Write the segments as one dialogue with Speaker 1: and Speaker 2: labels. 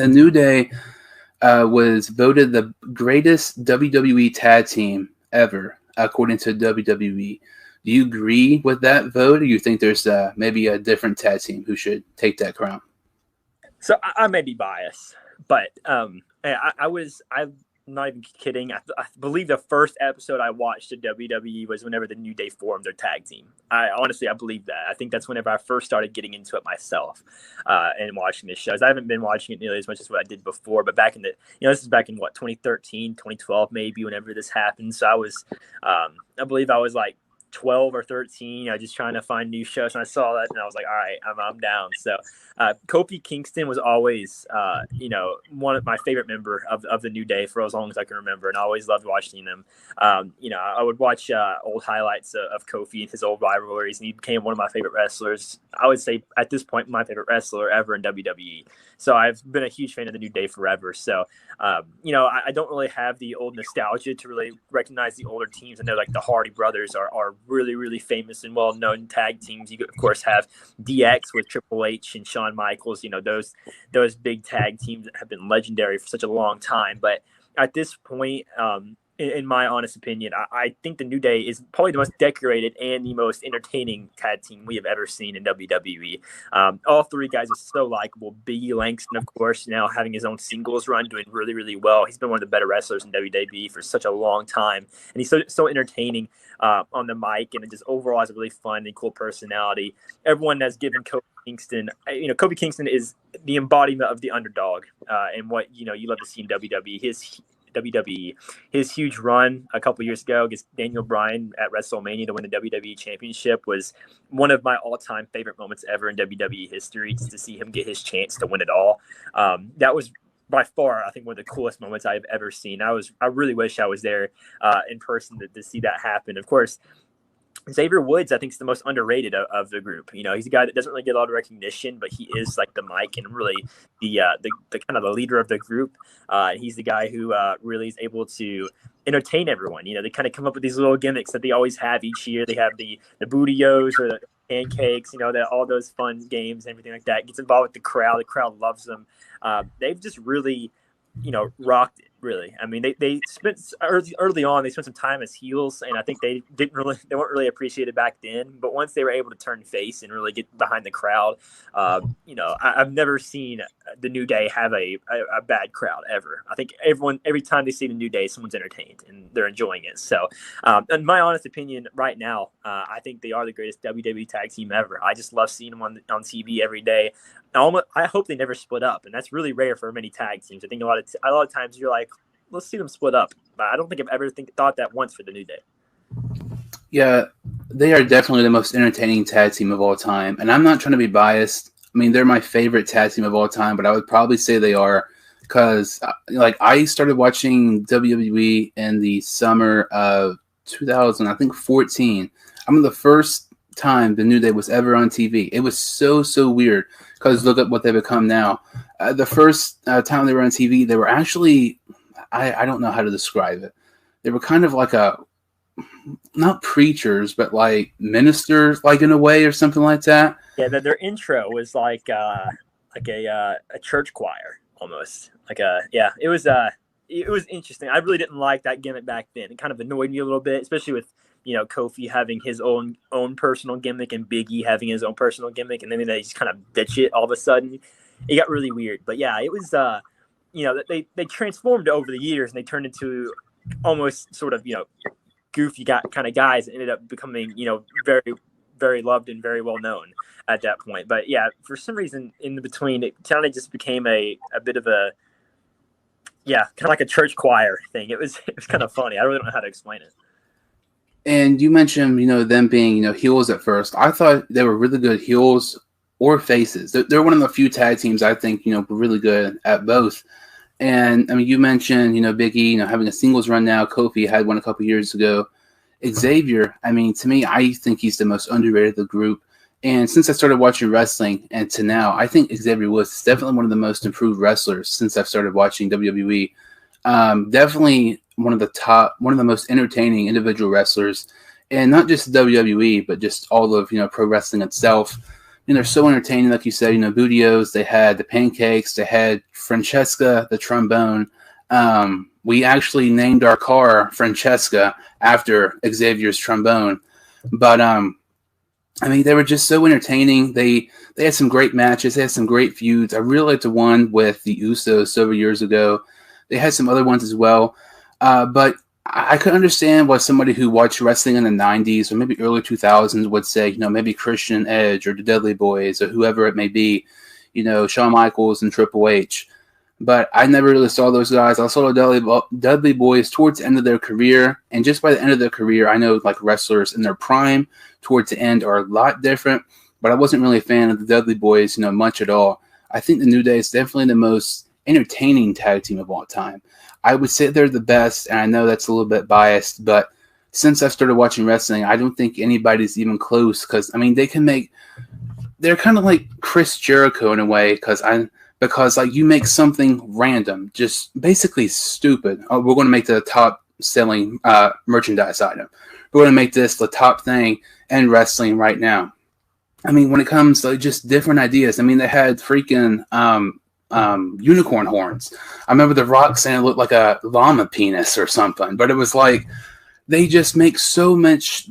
Speaker 1: The New Day was voted the greatest WWE tag team ever, according to WWE. Do you agree with that vote, or do you think there's maybe a different tag team who should take that crown?
Speaker 2: So I may be biased, but I'm not even kidding. I believe the first episode I watched of WWE was whenever the New Day formed their tag team. I believe that. I think that's whenever I first started getting into it myself and watching the shows. I haven't been watching it nearly as much as what I did before, but back in this is back in 2013, 2012, maybe, whenever this happened. So I was, I believe I was like 12 or 13. I was just trying to find new shows, and I saw that, and I was like, all right, I'm down. So Kofi Kingston was always, one of my favorite member of the New Day for as long as I can remember, and I always loved watching them. I would watch old highlights of Kofi and his old rivalries, and he became one of my favorite wrestlers. I would say at this point, my favorite wrestler ever in WWE. So I've been a huge fan of the New Day forever. So, I don't really have the old nostalgia to really recognize the older teams. I know like the Hardy Brothers are really, really famous and well-known tag teams. You could, of course, have DX with Triple H and Shawn Michaels. Those big tag teams that have been legendary for such a long time. But at this point, in my honest opinion, I think the New Day is probably the most decorated and the most entertaining tag team we have ever seen in WWE. All three guys are so likable. Biggie Langston, of course, now having his own singles run, doing really, really well. He's been one of the better wrestlers in WWE for such a long time, and he's so entertaining on the mic, and it just overall has a really fun and cool personality. Everyone has given Kofi Kingston, Kofi Kingston is the embodiment of the underdog, and what you love to see in WWE. His huge run a couple years ago against Daniel Bryan at WrestleMania to win the WWE Championship was one of my all-time favorite moments ever in WWE history, just to see him get his chance to win it all. That was by far, I think, one of the coolest moments I've ever seen. I really wish I was there in person to see that happen. Of course, Xavier Woods, I think, is the most underrated of the group. He's a guy that doesn't really get a lot of recognition, but he is like the mic and really the kind of the leader of the group. He's the guy who really is able to entertain everyone. They kind of come up with these little gimmicks that they always have each year. They have the booty-os or the pancakes, all those fun games and everything like that. Gets involved with the crowd. The crowd loves them. They've just really rocked it, really. I mean, they spent early on, they spent some time as heels, and I think they weren't really appreciated back then. But once they were able to turn face and really get behind the crowd, I've never seen the New Day have a bad crowd ever. I think every time they see the New Day, someone's entertained and they're enjoying it. So, in my honest opinion, right now, I think they are the greatest WWE tag team ever. I just love seeing them on TV every day. I hope they never split up, and that's really rare for many tag teams. I think a lot of times you're like, let's see them split up, but I don't think I've ever thought that once for the New Day.
Speaker 1: Yeah, they are definitely the most entertaining tag team of all time, and I'm not trying to be biased. I mean, they're my favorite tag team of all time, but I would probably say they are because, I started watching WWE in the summer of 2014. I mean, the first time the New Day was ever on TV. It was so weird because look at what they've become now. The first time they were on TV, they were actually, I don't know how to describe it. They were kind of like not preachers, but like ministers, like in a way or something like that.
Speaker 2: Yeah, their intro was like a church choir almost. It was interesting. I really didn't like that gimmick back then. It kind of annoyed me a little bit, especially with Kofi having his own personal gimmick and Big E having his own personal gimmick, and then they just kind of ditch it all of a sudden. It got really weird. But yeah, it was they transformed over the years and they turned into almost sort of goofy kind of guys that ended up becoming very, very loved and very well known at that point. But yeah, for some reason in between, it kind of just became a bit of a kind of like a church choir thing. It was kind of funny. I really don't know how to explain it.
Speaker 1: And you mentioned, them being, heels at first. I thought they were really good heels or faces. They're one of the few tag teams I think, were really good at both. And, I mean, you mentioned, Big E, having a singles run now. Kofi had one a couple years ago. Xavier, I mean, to me, I think he's the most underrated of the group. And since I started watching wrestling and to now, I think Xavier Woods is definitely one of the most improved wrestlers since I've started watching WWE. Definitely one of the most entertaining individual wrestlers, and not just WWE, but just all of pro wrestling itself. And they're so entertaining, like you said. Budios. They had the pancakes. They had Francesca, the trombone. We actually named our car Francesca after Xavier's trombone. But they were just so entertaining. They had some great matches. They had some great feuds. I really liked the one with the Usos several years ago. They had some other ones as well. But I could understand why somebody who watched wrestling in the 90s or maybe early 2000s would say, maybe Christian Edge or the Dudley Boys or whoever it may be, Shawn Michaels and Triple H. But I never really saw those guys. I saw the Dudley Boys towards the end of their career. And just by the end of their career, I know like wrestlers in their prime towards the end are a lot different. But I wasn't really a fan of the Dudley Boys, much at all. I think the New Day is definitely the most entertaining tag team of all time. I would say they're the best, and I know that's a little bit biased, but since I started watching wrestling, I don't think anybody's even close because, they're kind of like Chris Jericho in a way because you make something random, just basically stupid. Oh, we're going to make the top selling merchandise item. We're going to make this the top thing in wrestling right now. When it comes to just different ideas, they had freaking unicorn horns. I remember The Rock saying it looked like a llama penis or something, but it was like they just make so much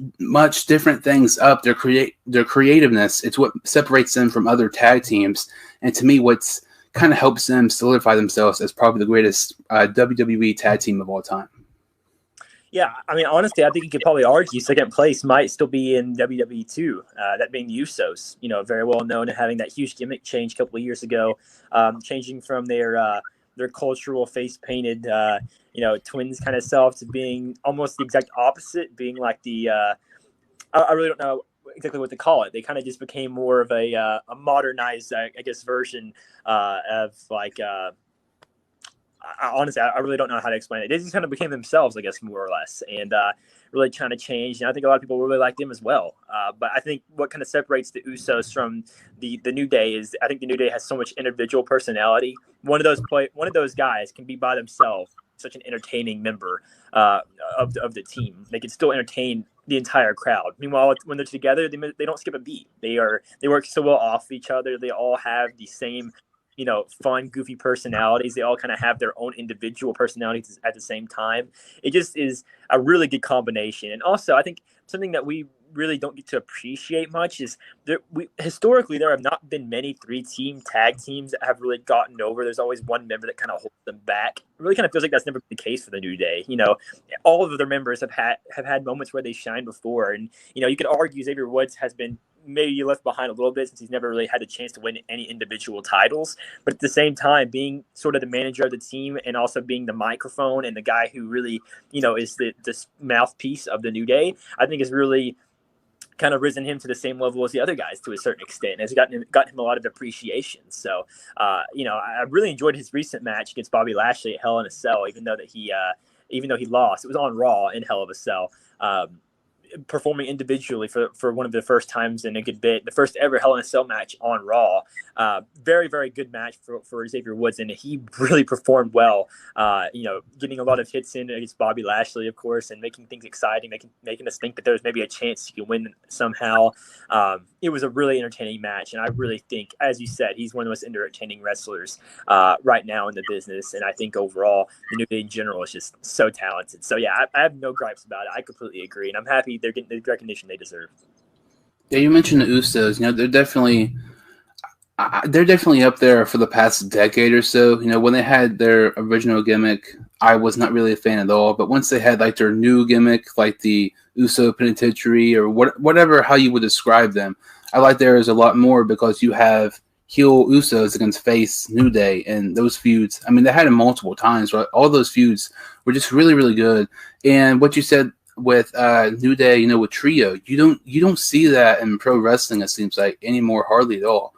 Speaker 1: different things up. Their creativeness, it's what separates them from other tag teams, and to me, what's kind of helps them solidify themselves as probably the greatest WWE tag team of all time.
Speaker 2: Yeah, honestly, I think you could probably argue second place might still be in WWE too. That being the Usos, very well known and having that huge gimmick change a couple of years ago, changing from their cultural face painted, twins kind of self to being almost the exact opposite, being like the I really don't know exactly what to call it. They kind of just became more of a modernized, I guess, version of like. Honestly, I really don't know how to explain it. They just kind of became themselves, I guess, more or less, and really trying to change. And I think a lot of people really like them as well. But I think what kind of separates the Usos from the New Day is I think the New Day has so much individual personality. One of those guys can be by themselves such an entertaining member of the team. They can still entertain the entire crowd. Meanwhile, when they're together, they don't skip a beat. They work so well off each other. They all have the same fun, goofy personalities. They all kind of have their own individual personalities at the same time. It just is a really good combination. And also, I think something that we really don't get to appreciate much is historically there have not been many 3-team tag teams that have really gotten over. There's always one member that kind of holds them back. It really kind of feels like that's never been the case for the New Day. All of their members have had moments where they shined before, and you could argue Xavier Woods has been maybe left behind a little bit since he's never really had a chance to win any individual titles. But at the same time, being sort of the manager of the team and also being the microphone and the guy who really, is the mouthpiece of the New Day, I think is really kind of risen him to the same level as the other guys to a certain extent, and has gotten him a lot of appreciation. So, I really enjoyed his recent match against Bobby Lashley at Hell in a Cell, even though he lost. It was on Raw in Hell of a Cell. Performing individually for one of the first times in a good bit, the first ever Hell in a Cell match on Raw. Very, very good match for Xavier Woods, and he really performed well. Getting a lot of hits in against Bobby Lashley, of course, and making things exciting, making us think that there was maybe a chance he could win somehow. It was a really entertaining match, and I really think, as you said, he's one of the most entertaining wrestlers right now in the business, and I think overall the New Day in general is just so talented. So yeah, I have no gripes about it. I completely agree, and I'm happy they're getting the recognition they deserve.
Speaker 1: Yeah, you mentioned the Usos. They're definitely up there for the past decade or so. When they had their original gimmick, I was not really a fan at all. But once they had like their new gimmick, like the Uso Penitentiary or whatever, how you would describe them, I like theirs a lot more because you have heel Usos against face New Day, and those feuds. They had them multiple times, but all those feuds were just really, really good. And what you said with New Day, with Trio, you don't see that in pro wrestling, it seems like, anymore, hardly at all.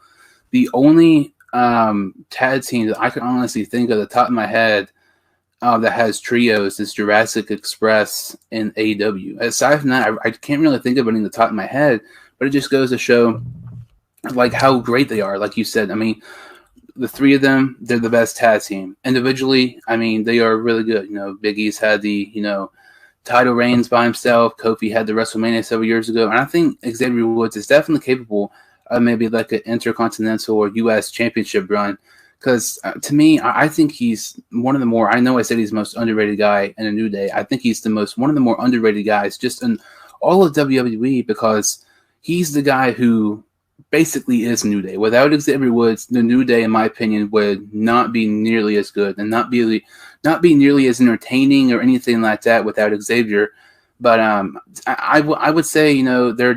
Speaker 1: The only tag team that I can honestly think of the top of my head that has trios is Jurassic Express and AEW. Aside from that, I can't really think of any in the top of my head, but it just goes to show like how great they are. Like you said, the three of them, they're the best tag team. Individually, they are really good. Big E's had the, title reigns by himself. Kofi had the WrestleMania several years ago. And I think Xavier Woods is definitely capable maybe like an Intercontinental or U.S. Championship run. Because to me, I think he's one of the more. I know I said he's the most underrated guy in a New Day. I think he's one of the more underrated guys just in all of WWE because he's the guy who basically is New Day. Without Xavier Woods, the New Day, in my opinion, would not be nearly as good and not be nearly as entertaining or anything like that without Xavier. But I would say, you know, they're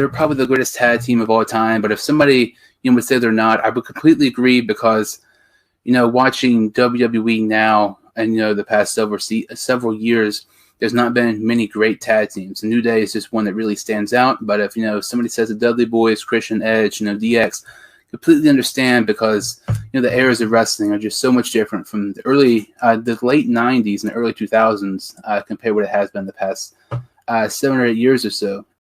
Speaker 1: probably the greatest tag team of all time. But if somebody would say they're not, I would completely agree because, you know, watching WWE now and, you know, the past several years, there's not been many great tag teams. The New Day is just one that really stands out. But if, you know, somebody says the Dudley Boys, Christian, Edge, you know, DX, completely understand because, you know, the eras of wrestling are just so much different from the late 90s and the early 2000s compared to what it has been the past 7 or 8 years or so.